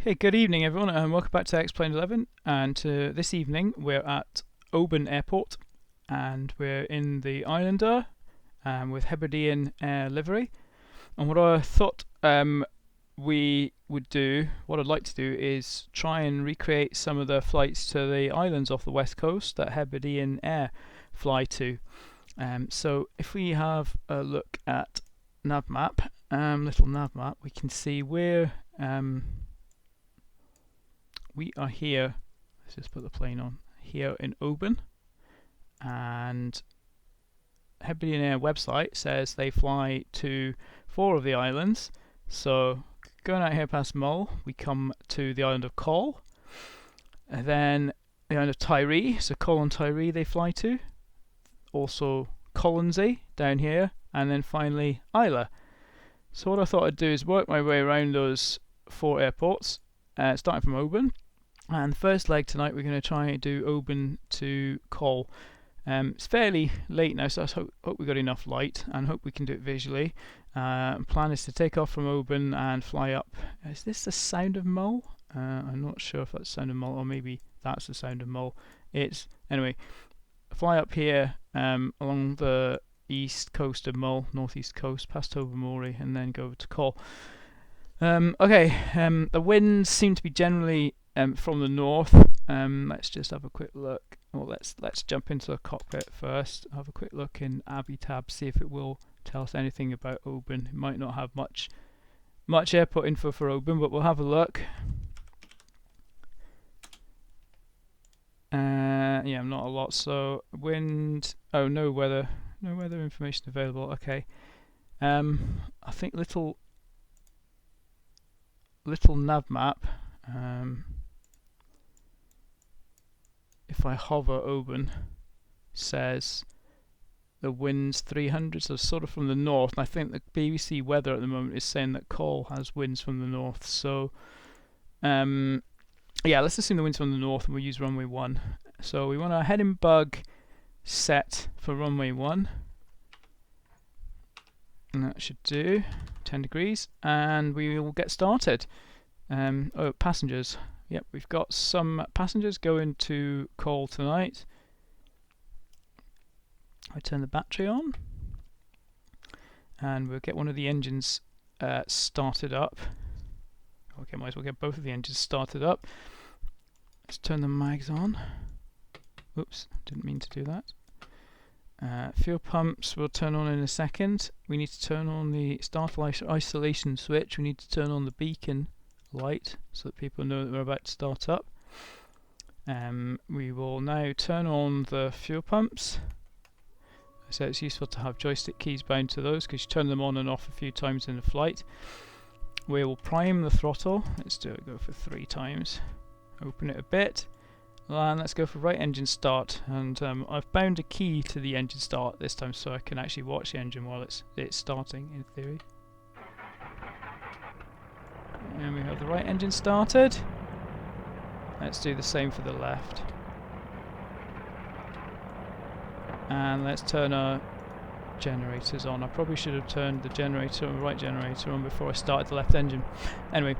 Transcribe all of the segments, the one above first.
Hey, good evening everyone, and welcome back to Explained 11. And this evening we're at Oban Airport, and we're in the Islander with Hebridean Air livery. And what I thought we would do, what I'd like to do, is try and recreate some of the flights to the islands off the west coast that Hebridean Air fly to. So if we have a look at nav map, little nav map, we can see where we are here. Let's just put the plane on here in Oban, and Hebridean Air website says they fly to 4 of the islands. So going out here past Mull, we come to the island of Coll, and then the island of Tiree. So Coll and Tiree they fly to. Also Colonsay down here, and then finally Isla. So what I thought I'd do is work my way around those 4 airports, starting from Oban. And the first leg tonight we're going to try and do Oban to Coll. It's fairly late now, so I hope we got enough light and hope we can do it visually. Plan is to take off from Oban and fly up. Is this the sound of Mull? I'm not sure if that's the sound of Mull, or maybe that's the sound of Mull. Anyway, fly up here along the east coast of Mull, northeast coast, past Tobermory, and then go over to Coll. The winds seem to be generally from the north. Let's just have a quick look. Well, let's jump into the cockpit first. Have a quick look in Abby tab, see if it will tell us anything about Oban. It might not have much airport info for Oban, but we'll have a look. Yeah, not a lot. So wind. Oh, no weather information available. Okay. I think little nav map. If I hover Oban, says the wind's 300, so sort of from the north. And I think the BBC weather at the moment is saying that Coll has winds from the north. So yeah, let's assume the wind's from the north, and we'll use runway 1. So we want our heading bug set for runway 1, and that should do 10 degrees, and we will get started. Passengers. Yep, we've got some passengers going to Coll tonight. I turn the battery on, and we'll get one of the engines started up. Okay, might as well get both of the engines started up. Let's turn the mags on. Oops, didn't mean to do that. Fuel pumps we'll turn on in a second. We need to turn on the startle isolation switch. We need to turn on the beacon light so that people know that we're about to start up. We will now turn on the fuel pumps. So it's useful to have joystick keys bound to those, because you turn them on and off a few times in the flight. We will prime the throttle. Let's go for 3 times. Open it a bit, and let's go for right engine start. And I've bound a key to the engine start this time, so I can actually watch the engine while it's starting, in theory. And we have the right engine started. Let's do the same for the left. And let's turn our generators on. I probably should have turned the right generator on before I started the left engine. Anyway,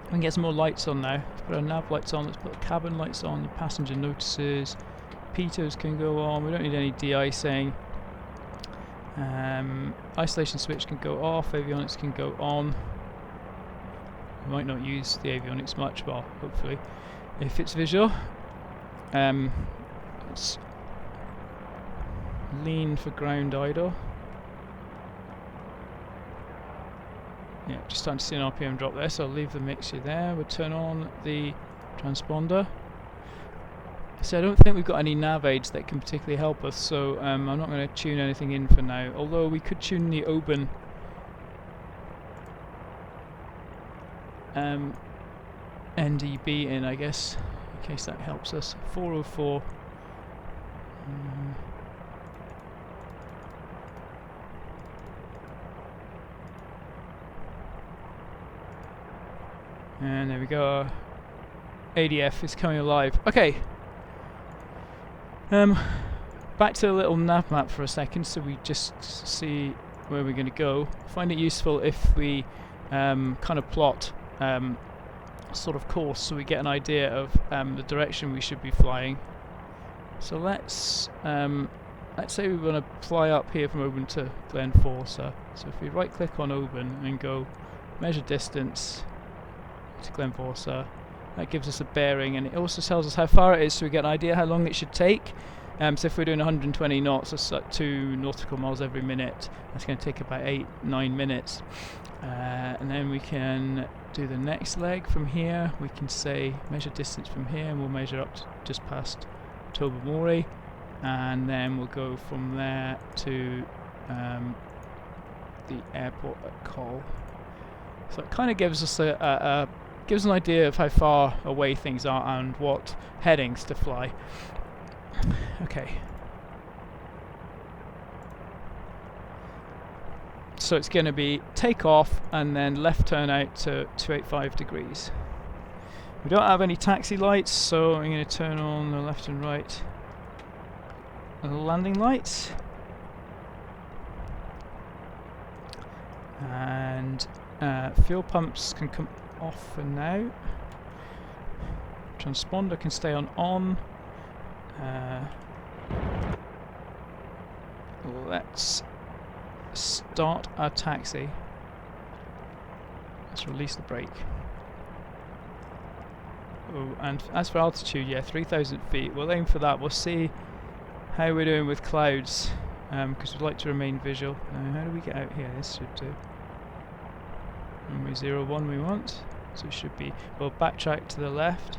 we can get some more lights on now. Let's put our nav lights on, let's put the cabin lights on, the passenger notices, pitos can go on, we don't need any de-icing. Isolation switch can go off, avionics can go on. We might not use the avionics much, well, hopefully, if it's visual. Let's lean for ground idle. Yeah, just starting to see an RPM drop there, so I'll leave the mixture there. We'll turn on the transponder. So I don't think we've got any nav aids that can particularly help us, so I'm not going to tune anything in for now, although we could tune the Oban NDB in, I guess, in case that helps us. 404. And there we go. ADF is coming alive. Okay. Back to the little nav map for a second, so we just see where we're going to go. I find it useful if we kind of plot sort of course, so we get an idea of the direction we should be flying. So let's say we want to fly up here from Oban to Glen Fawcett. So if we right click on Oban and go measure distance to Glen Fawcett, that gives us a bearing, and it also tells us how far it is, so we get an idea how long it should take. So if we're doing 120 knots, that's like 2 nautical miles every minute. That's going to take about 8-9 minutes. And then we can do the next leg from here. We can say measure distance from here, and we'll measure up to just past Tobermory, and then we'll go from there to the airport at Coll. So it kind of gives us gives an idea of how far away things are and what headings to fly. Okay. So it's going to be takeoff and then left turn out to 285 degrees. We don't have any taxi lights, so I'm going to turn on the left and right landing lights. And fuel pumps can come off for now. Transponder can stay on. Let's start our taxi. Let's release the brake. Oh, and as for altitude, yeah, 3,000 feet. We'll aim for that. We'll see how we're doing with clouds, because we'd like to remain visual. How do we get out here? This should do. Runway 01 we want, so it should be. We'll backtrack to the left.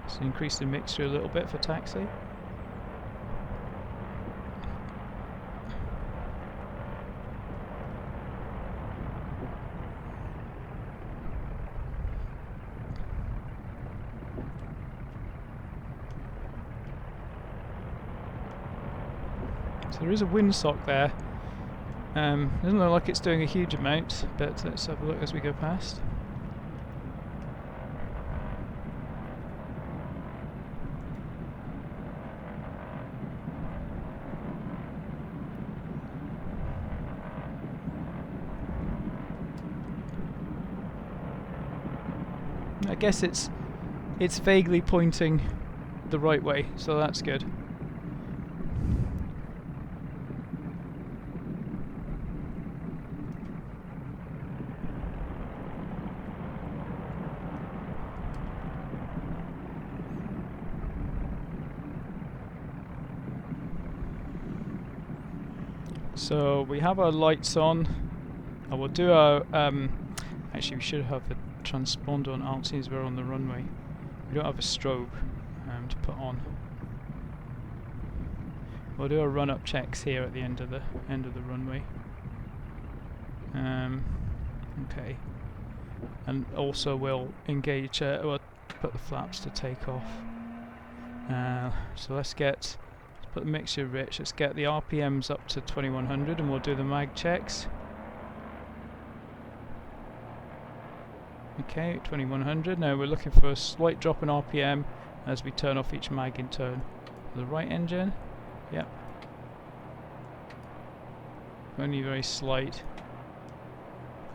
So increase the mixture a little bit for taxi. So there is a windsock there. Doesn't look like it's doing a huge amount, but let's have a look as we go past. I guess it's vaguely pointing the right way, so that's good. So we have our lights on. I will do our actually we should have the transponder on alt since we're on the runway. We don't have a strobe to put on. We'll do our run-up checks here at the end of the runway. Okay, and also we'll engage. We'll put the flaps to take off. So let's put the mixture rich. Let's get the RPMs up to 2100, and we'll do the mag checks. Okay, 2100. Now we're looking for a slight drop in RPM as we turn off each mag in turn. The right engine, yep. Only very slight.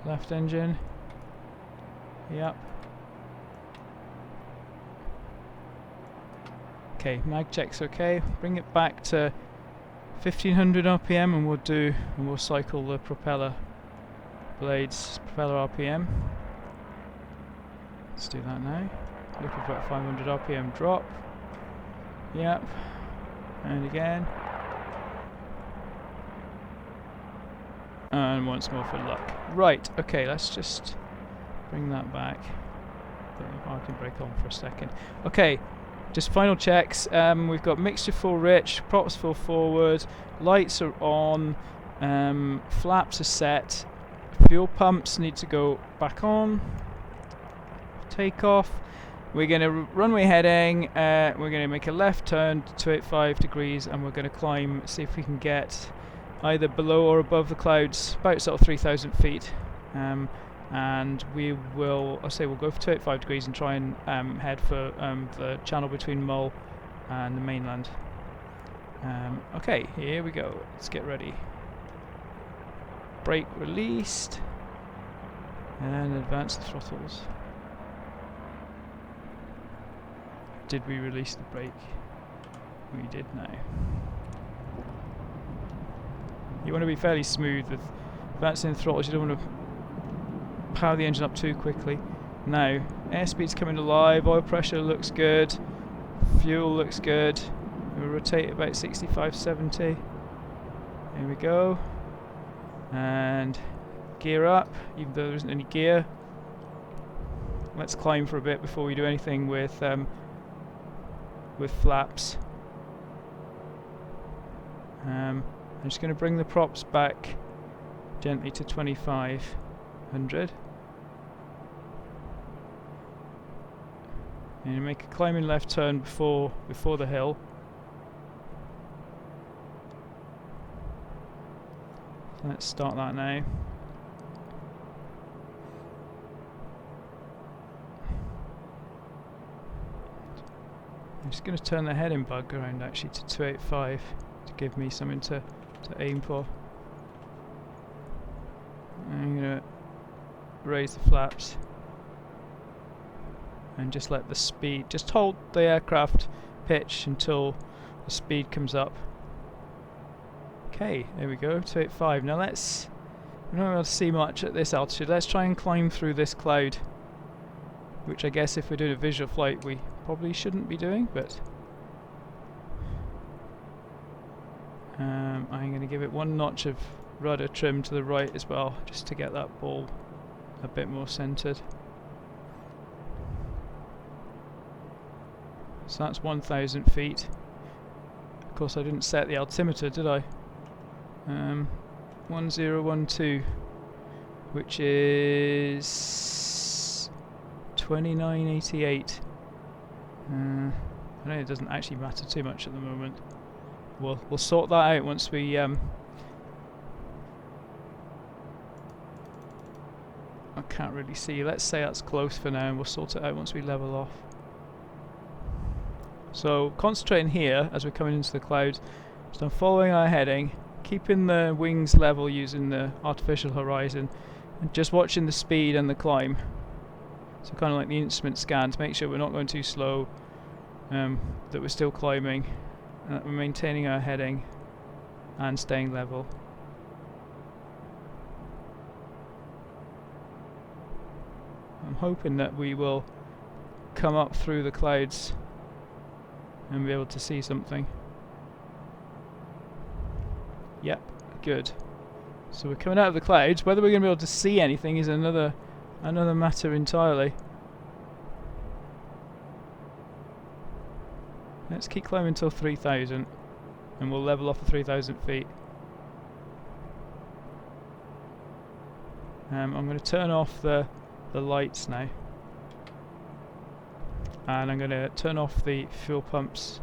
Left engine, yep. Okay, mag check's okay. Bring it back to 1500 RPM, and we'll cycle the propeller blades, propeller RPM. Let's do that now. Looking for a 500 RPM drop. Yep. And again. And once more for luck. Right, okay, let's just bring that back. Put the parking brake on for a second. Okay, just final checks. We've got mixture full rich, props full forward, lights are on, flaps are set, fuel pumps need to go back on. Takeoff. We're going to runway heading. We're going to make a left turn to 285 degrees, and we're going to climb. See if we can get either below or above the clouds, about sort of 3,000 feet. And we will. We'll go for 285 degrees and try and head for the channel between Mull and the mainland. Okay, here we go. Let's get ready. brake released. And advance the throttles. Did we release the brake? We did now. You want to be fairly smooth with advancing the throttles. You don't want to power the engine up too quickly. Now, airspeed's coming alive, oil pressure looks good, fuel looks good. We'll rotate about 65, 70. Here we go. And gear up, even though there isn't any gear. Let's climb for a bit before we do anything with flaps. I'm just going to bring the props back gently to 2500. And you make a climbing left turn before the hill. So let's start that now. I'm just going to turn the heading bug around actually to 285 to give me something to aim for. I'm going to raise the flaps and just let the speed, just hold the aircraft pitch until the speed comes up. Okay, there we go, 285. Now we're not able to see much at this altitude. Let's try and climb through this cloud, which I guess if we're doing a visual flight we probably shouldn't be doing, but I'm going to give it one notch of rudder trim to the right as well, just to get that ball a bit more centered. So that's 1,000 feet. Of course I didn't set the altimeter, did I? 1012, which is 2988. I know it doesn't actually matter too much at the moment. We'll sort that out once we I can't really see. Let's say that's close for now, and we'll sort it out once we level off. So concentrating here as we're coming into the clouds. So I'm following our heading, keeping the wings level using the artificial horizon, and just watching the speed and the climb. So kind of like the instrument scan to make sure we're not going too slow, that we're still climbing, and that we're maintaining our heading and staying level. I'm hoping that we will come up through the clouds and be able to see something. Yep, good. So we're coming out of the clouds. Whether we're going to be able to see anything is another matter entirely. Let's keep climbing until 3,000 and we'll level off at 3,000 feet. I'm going to turn off the lights now, and I'm going to turn off the fuel pumps,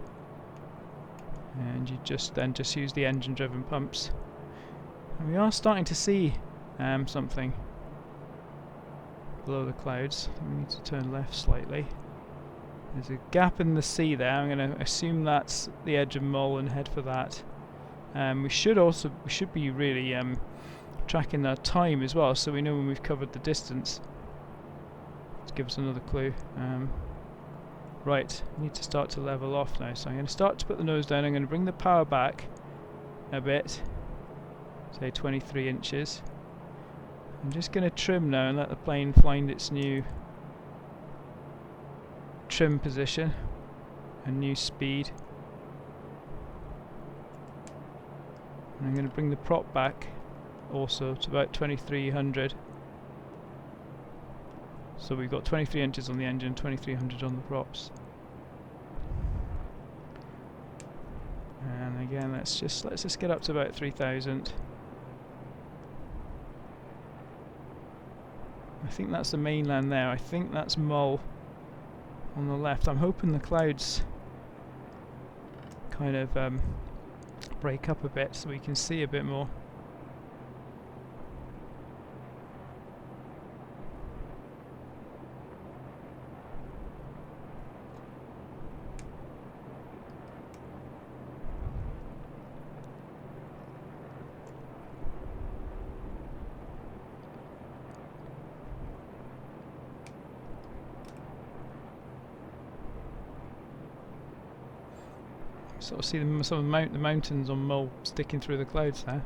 and you just use the engine driven pumps. And we are starting to see something below the clouds. We need to turn left slightly. There's a gap in the sea there. I'm going to assume that's the edge of Mull and head for that. We should be really tracking our time as well, so we know when we've covered the distance. To give us another clue. Right, I need to start to level off now. So I'm going to start to put the nose down. I'm going to bring the power back a bit, say 23 inches. I'm just going to trim now and let the plane find its new trim position and new speed. And I'm going to bring the prop back also to about 2300. So we've got 23 inches on the engine, 2300 on the props. And again, let's just get up to about 3000. I think that's the mainland there. I think that's Mull on the left. I'm hoping the clouds kind of break up a bit so we can see a bit more. Sort of see some of the mountains on Mull sticking through the clouds there.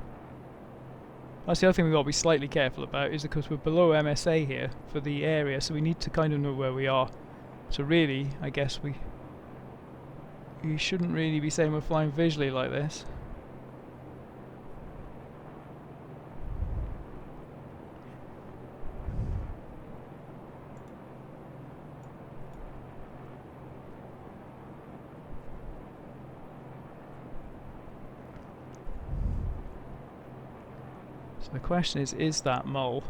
That's the other thing we've got to be slightly careful about, is because we're below MSA here for the area, so we need to kind of know where we are. So really, I guess we shouldn't really be saying we're flying visually like this. So the question is that Mull?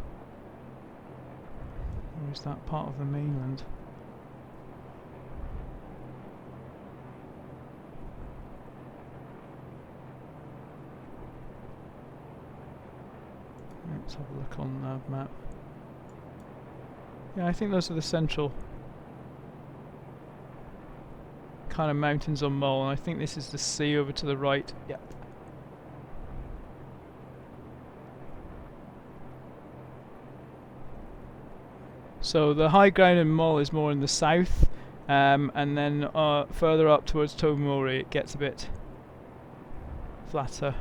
Or is that part of the mainland? Let's have a look on the map. Yeah, I think those are the central kind of mountains on Mull, and I think this is the sea over to the right. Yeah. So the high ground in Mull is more in the south, and then further up towards Tomori it gets a bit flatter.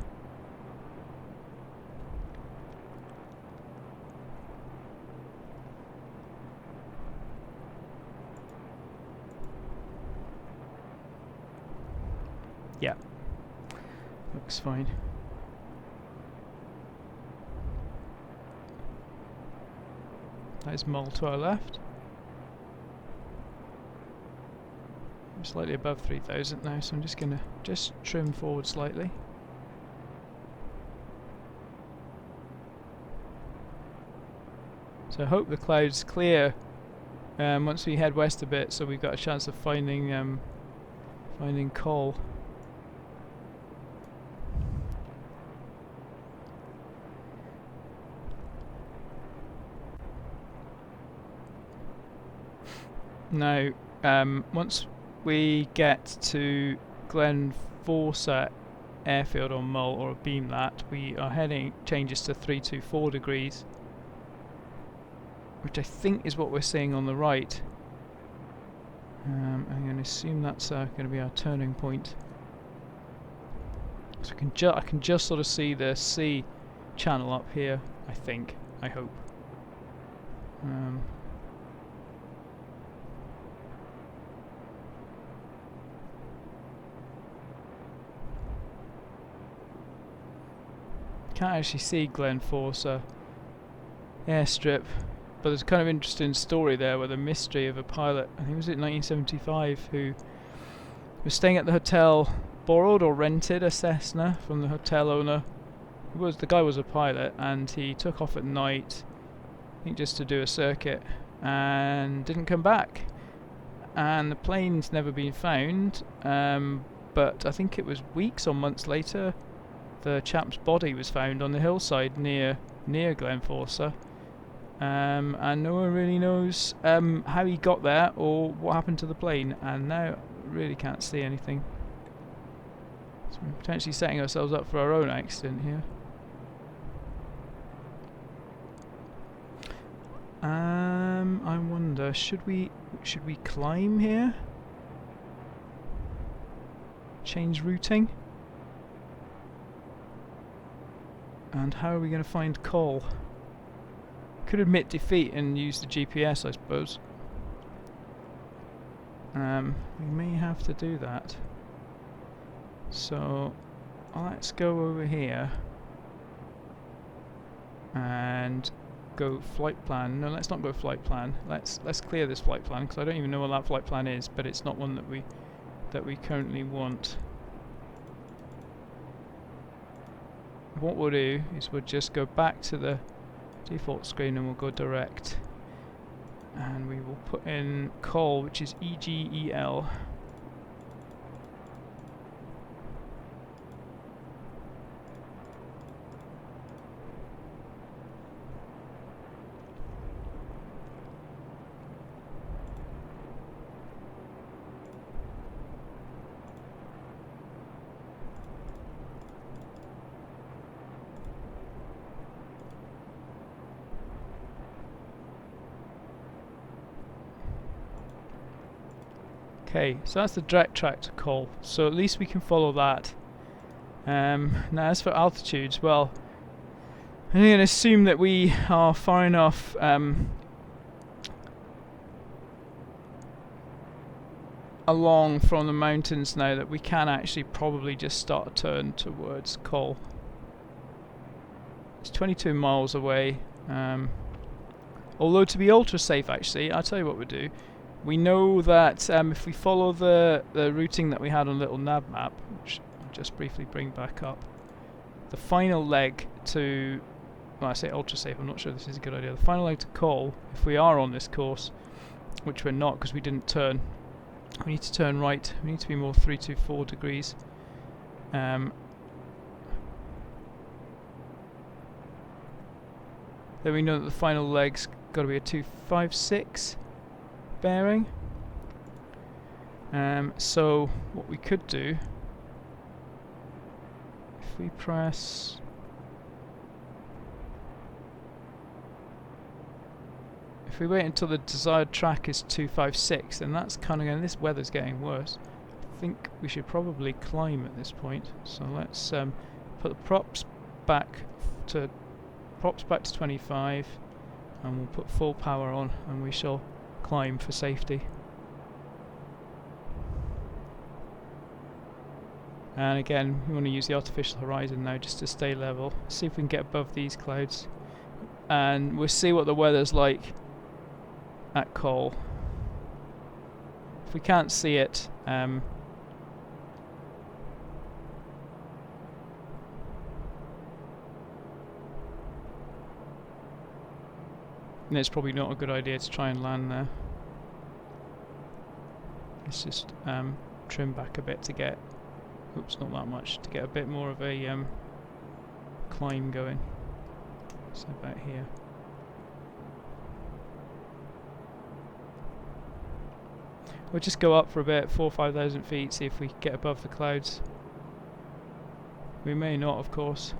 Yeah, looks fine. That is Mull to our left. I'm slightly above 3,000 now, so I'm just going to trim forward slightly. So I hope the clouds clear once we head west a bit, so we've got a chance of finding Coll. Now, once we get to Fawcett Airfield on Mull, or Beamlat, we are heading changes to 324 degrees, which I think is what we're seeing on the right. I'm going to assume that's going to be our turning point. So I can just sort of see the sea channel up here, I think, I hope. Can't actually see Fawcett airstrip, but there's a kind of interesting story there with a mystery of a pilot, I think it was in 1975, who was staying at the hotel, borrowed or rented a Cessna from the hotel owner. The guy was a pilot, and he took off at night, I think just to do a circuit, and didn't come back. And the plane's never been found, but I think it was weeks or months later the chap's body was found on the hillside near Fawcett, and no one really knows how he got there or what happened to the plane, and now really can't see anything. So we're potentially setting ourselves up for our own accident here. I wonder, should we climb here? Change routing? And how are we going to find Coll? Could admit defeat and use the GPS, I suppose. We may have to do that. So let's go over here and go flight plan. No, let's not go flight plan. Let's clear this flight plan, because I don't even know what that flight plan is, but it's not one that we currently want. What we'll do is we'll just go back to the default screen and we'll go direct, and we will put in Coll, which is EGEL. Okay, so that's the direct track to Coll, so at least we can follow that. Now as for altitudes, well, I'm going to assume that we are far enough along from the mountains now that we can actually probably just start a turn towards Coll. It's 22 miles away, although to be ultra safe actually, I'll tell you what we do. We know that if we follow the routing that we had on Little Nav Map, which I'll just briefly bring back up, the final leg to, well, I say ultra safe, I'm not sure this is a good idea, the final leg to Coll, if we are on this course, which we're not because we didn't turn, we need to turn right, we need to be more 324 degrees. Then we know that the final leg's got to be a 256 bearing. So what we could do, if we press, if we wait until the desired track is 256, then that's kind of, and this weather's getting worse. I think we should probably climb at this point. So let's put the props back to 25, and we'll put full power on, and we shall climb for safety. And again, we want to use the artificial horizon now just to stay level. See if we can get above these clouds, and we'll see what the weather's like at Coll. If we can't see it, and it's probably not a good idea to try and land there. Let's just trim back a bit to get, oops, not that much, to get a bit more of a climb going. So about here. We'll just go up for a bit, 4,000 or 5,000 feet, see if we can get above the clouds. We may not, of course.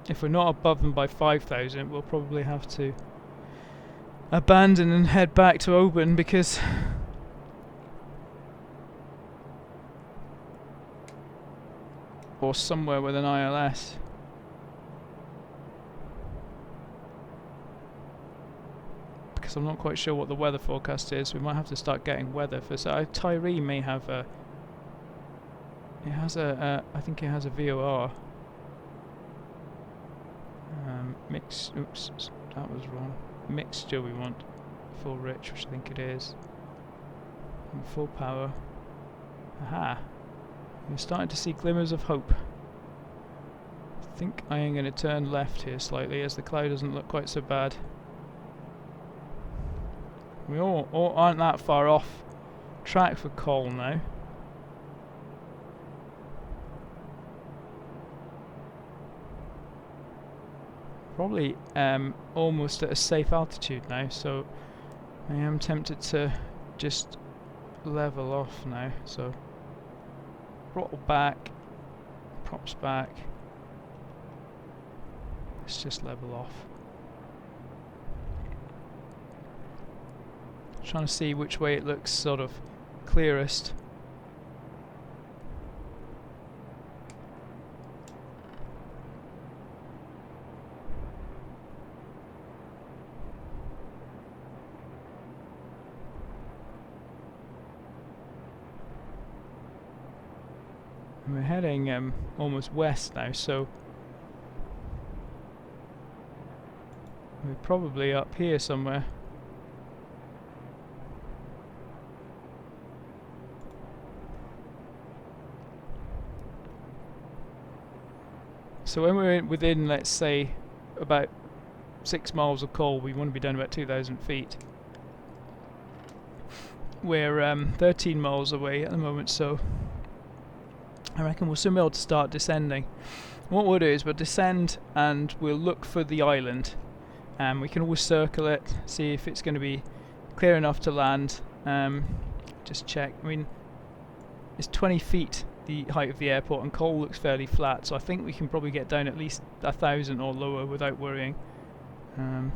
If we're not above them by 5,000, we'll probably have to abandon and head back to Oban, because or somewhere with an ILS. Because I'm not quite sure what the weather forecast is. We might have to start getting weather for. So Tyree may have a. It has a. I think it has a VOR. Mix. Oops, that was wrong. Mixture we want. Full rich, which I think it is. And full power. Aha! We're starting to see glimmers of hope. I think I am going to turn left here slightly, as the cloud doesn't look quite so bad. We all aren't that far off track for Coll now. Probably almost at a safe altitude now, so I am tempted to just level off now. So throttle back, props back. Let's just level off. Trying to see which way it looks sort of clearest. We're heading almost west now, so we're probably up here somewhere. So when we're within, let's say, about 6 miles of Coll, we want to be down about 2,000 feet. We're 13 miles away at the moment, so I reckon we'll soon be able to start descending. What we'll do is we'll descend and we'll look for the island. We can always circle it, see if it's going to be clear enough to land. Just check. I mean, it's 20 feet the height of the airport, and Coll looks fairly flat, so I think we can probably get down at least 1,000 or lower without worrying. In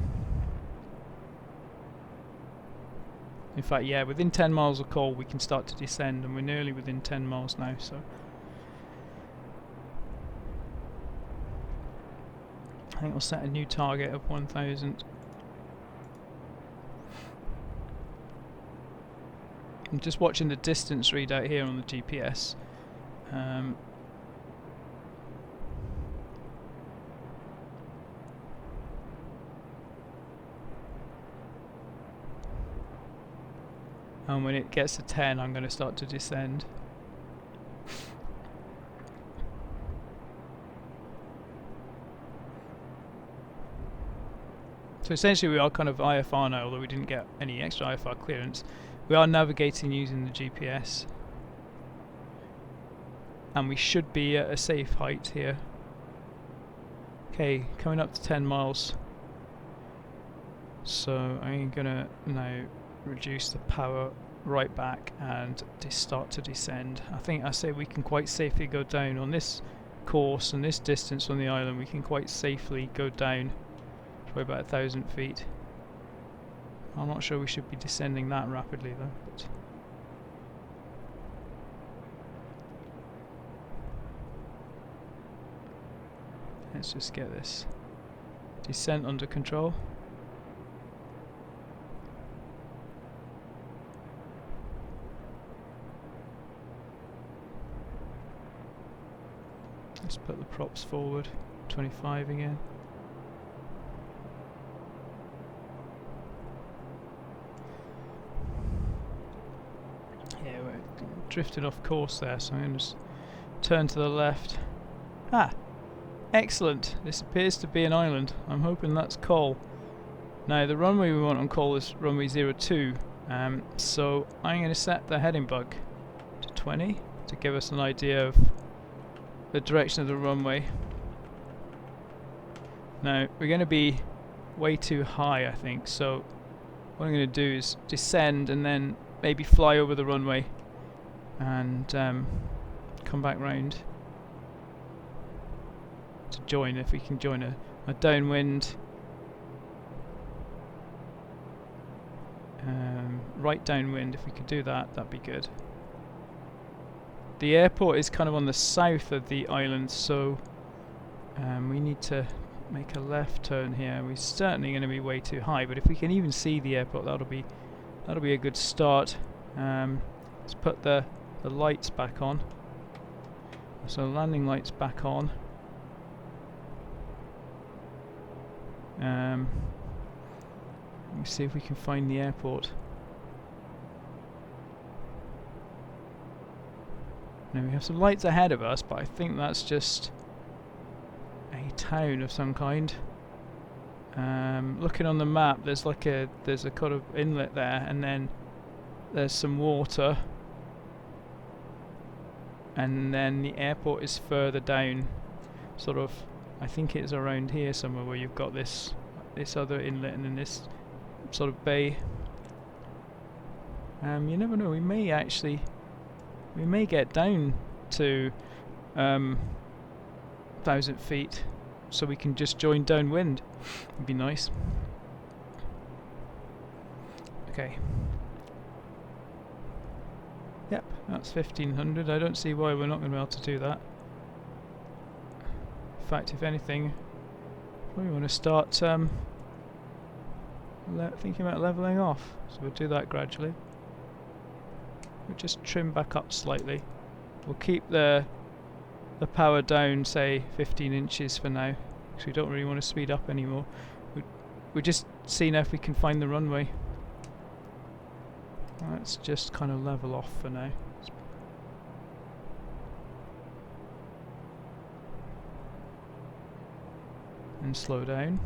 fact, yeah, within 10 miles of Coll we can start to descend, and we're nearly within 10 miles now, so I think we'll set a new target of 1,000. I'm just watching the distance readout here on the GPS. And when it gets to 10, I'm going to start to descend. So essentially we are kind of IFR now, although we didn't get any extra IFR clearance. We are navigating using the GPS. And we should be at a safe height here. Okay, coming up to 10 miles. So I'm going to now reduce the power right back and start to descend. I say we can quite safely go down on this course and this distance on the island. We can quite safely go down to about 1,000 feet. I'm not sure we should be descending that rapidly though. But let's just get this descent under control. Let's put the props forward, 25 again. Yeah, we're drifted off course there, so I'm going to just turn to the left. Ah! Excellent! This appears to be an island. I'm hoping that's Coll. Now the runway we want on Coll is runway 02, so I'm going to set the heading bug to 20 to give us an idea of the direction of the runway. Now we're going to be way too high, I think, so what I'm going to do is descend and then maybe fly over the runway and come back round to join, if we can join a downwind, right downwind. If we could do that, that'd be good. The airport is kind of on the south of the island, so we need to make a left turn here. We're certainly going to be way too high, but if we can even see the airport, that'll be a good start. Let's put the lights back on. So landing lights back on. Let me see if we can find the airport. Now we have some lights ahead of us, but I think that's just a town of some kind. Looking on the map, there's a kind of inlet there, and then there's some water, and then the airport is further down. Sort of, I think it's around here somewhere where you've got this other inlet and then this sort of bay. You never know. We may get down to 1,000 feet, so we can just join downwind. It'd be nice. Okay. Yep, that's 1,500. I don't see why we're not going to be able to do that. In fact, if anything, we want to start thinking about levelling off. So we'll do that gradually. We'll just trim back up slightly. We'll keep the power down, say 15 inches for now, because we don't really want to speed up anymore. We're just seeing if we can find the runway. Let's just kind of level off for now. And slow down.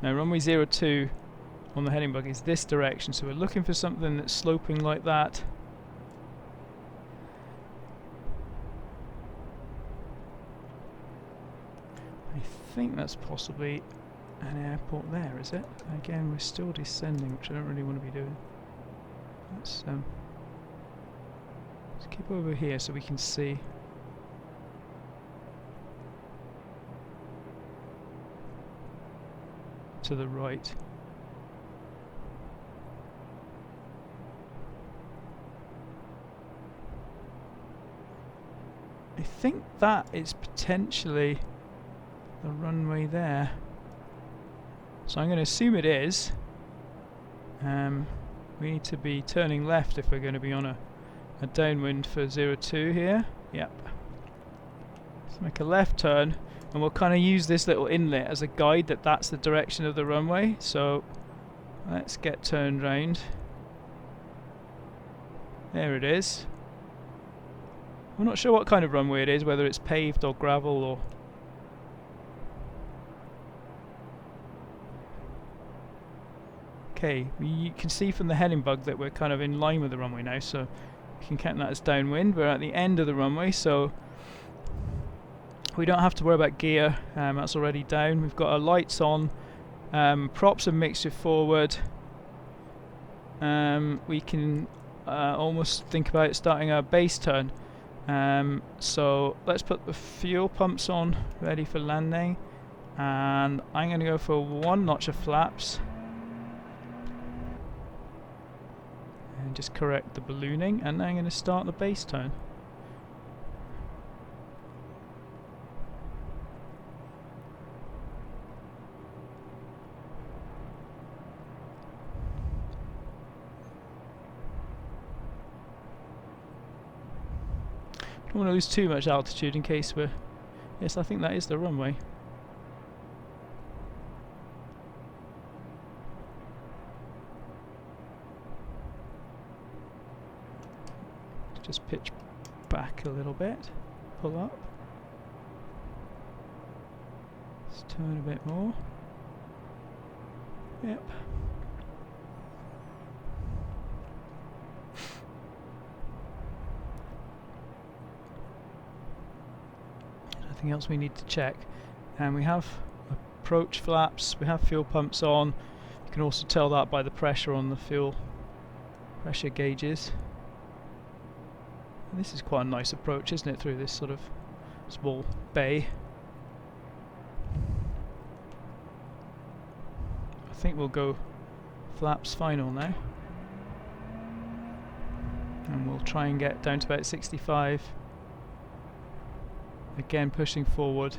Now runway 02 on the heading bug is this direction, so we're looking for something that's sloping like that. I think that's possibly an airport there, is it? Again, we're still descending, which I don't really want to be doing. Let's Let's keep over here so we can see. To the right. I think that is potentially the runway there. So I'm going to assume it is. We need to be turning left if we're going to be on a downwind for 02 here. Yep. Let's make a left turn, and we'll kind of use this little inlet as a guide that that's the direction of the runway. So let's get turned round. There it is. I'm not sure what kind of runway it is, whether it's paved or gravel or... Okay, you can see from the heading bug that we're kind of in line with the runway now, so we can count that as downwind. We're at the end of the runway, so we don't have to worry about gear. That's already down. We've got our lights on. Props are mixed with forward. We can almost think about starting our base turn. So let's put the fuel pumps on, ready for landing, and I'm going to go for 1 notch of flaps and just correct the ballooning, and I'm going to start the base turn. Don't want to lose too much altitude in case we're... Yes, I think that is the runway. Just pitch back a little bit, pull up. Let's turn a bit more. Yep. Nothing else we need to check. And we have approach flaps, we have fuel pumps on. You can also tell that by the pressure on the fuel pressure gauges. And this is quite a nice approach, isn't it, through this sort of small bay. I think we'll go flaps final now. And we'll try and get down to about 65. Again, pushing forward.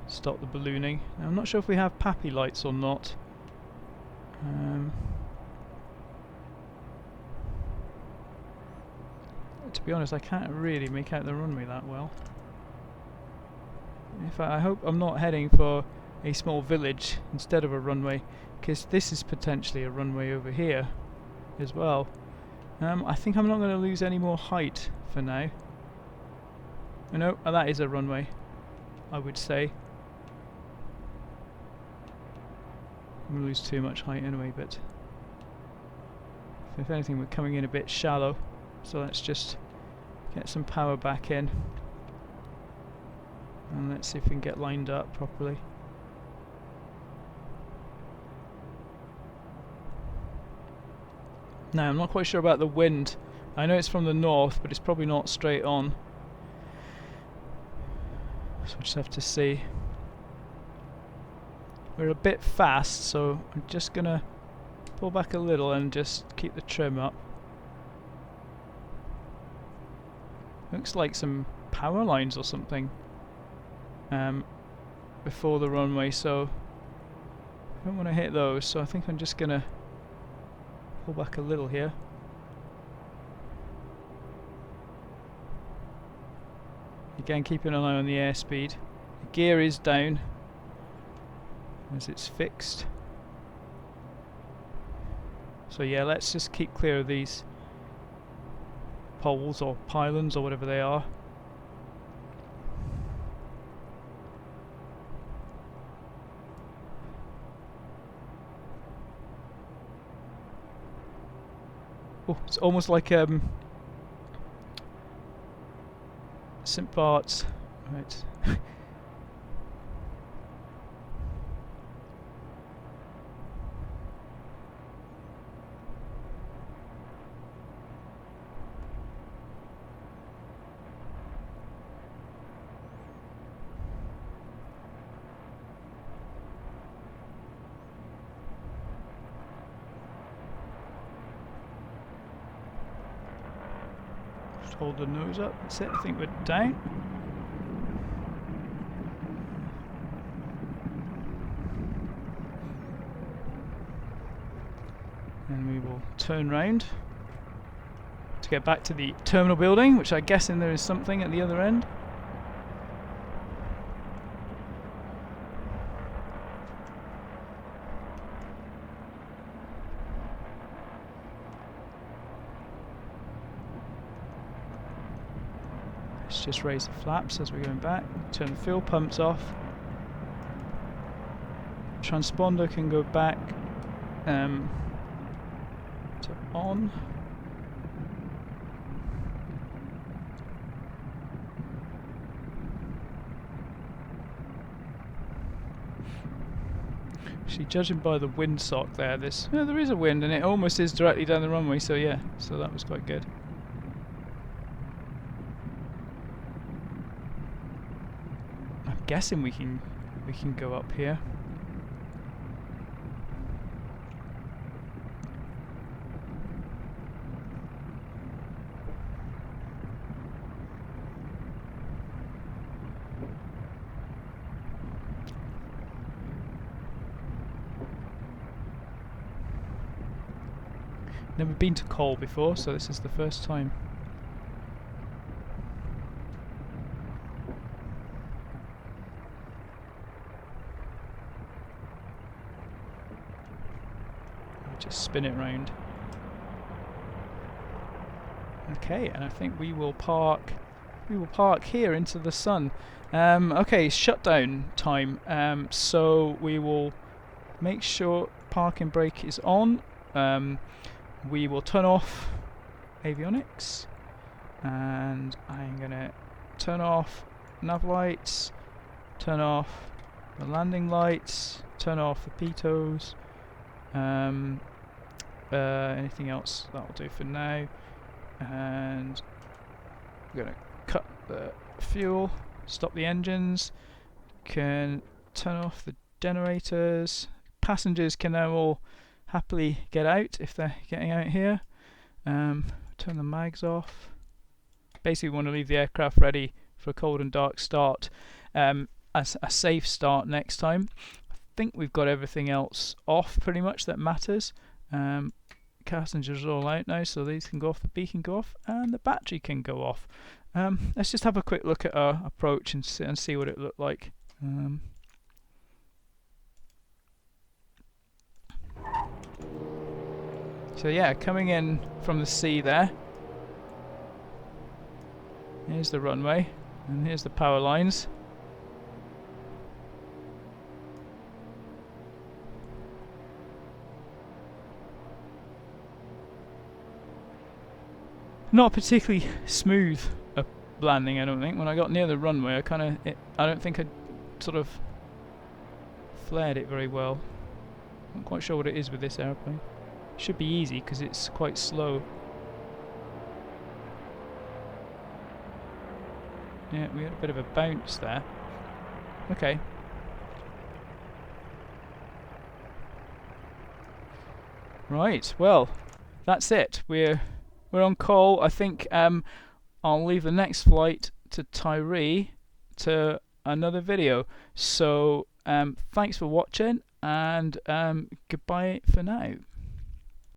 Stop the ballooning. Now, I'm not sure if we have PAPI lights or not. To be honest, I can't really make out the runway that well. In fact, I hope I'm not heading for a small village instead of a runway, because this is potentially a runway over here as well. I think I'm not going to lose any more height for now. No, that is a runway, I would say. I'm going to lose too much height anyway, but if anything, we're coming in a bit shallow, so let's just get some power back in and let's see if we can get lined up properly. Now, I'm not quite sure about the wind. I know it's from the north, but it's probably not straight on. So we'll just have to see. We're a bit fast, so I'm just gonna pull back a little and just keep the trim up. Looks like some power lines or something before the runway, so I don't want to hit those, so I think I'm just gonna pull back a little here. Again, keeping an eye on the airspeed. The gear is down as it's fixed. So yeah, let's just keep clear of these poles or pylons or whatever they are. Oh, it's almost like St. Bart's. Right. hold the nose up. That's it. I think we're down. And we will turn round to get back to the terminal building, which I'm guessing there is something at the other end. Let's just raise the flaps as we're going back. Turn the fuel pumps off. Transponder can go back to on. Actually, judging by the windsock there, there is a wind, and it almost is directly down the runway. So yeah, so that was quite good. I'm guessing we can go up here. Never been to Coll before, so this is the first time. Just spin it round. Okay, and I think we will park. We will park here into the sun. Okay, shutdown time. So we will make sure parking brake is on. We will turn off avionics, and I'm gonna turn off nav lights, turn off the landing lights, turn off the pitos. Anything else? That'll do for now. And I'm gonna cut the fuel, stop the engines, can turn off the generators. Passengers can now all happily get out if they're getting out here. Turn the mags off. Basically, we want to leave the aircraft ready for a cold and dark start. As a safe start next time. I think we've got everything else off pretty much that matters. Passengers are all out now, so these can go off, the beacon can go off, and the battery can go off. Let's just have a quick look at our approach and see what it looked like. So yeah, coming in from the sea there. Here's the runway, and here's the power lines. Not particularly smooth a landing, I don't think. When I got near the runway, I don't think I sort of flared it very well. I'm not quite sure what it is with this airplane. Should be easy because it's quite slow. Yeah, we had a bit of a bounce there. Okay. Right, well, that's it. We're on Coll. I think I'll leave the next flight to Tyree to another video. So thanks for watching, and goodbye for now.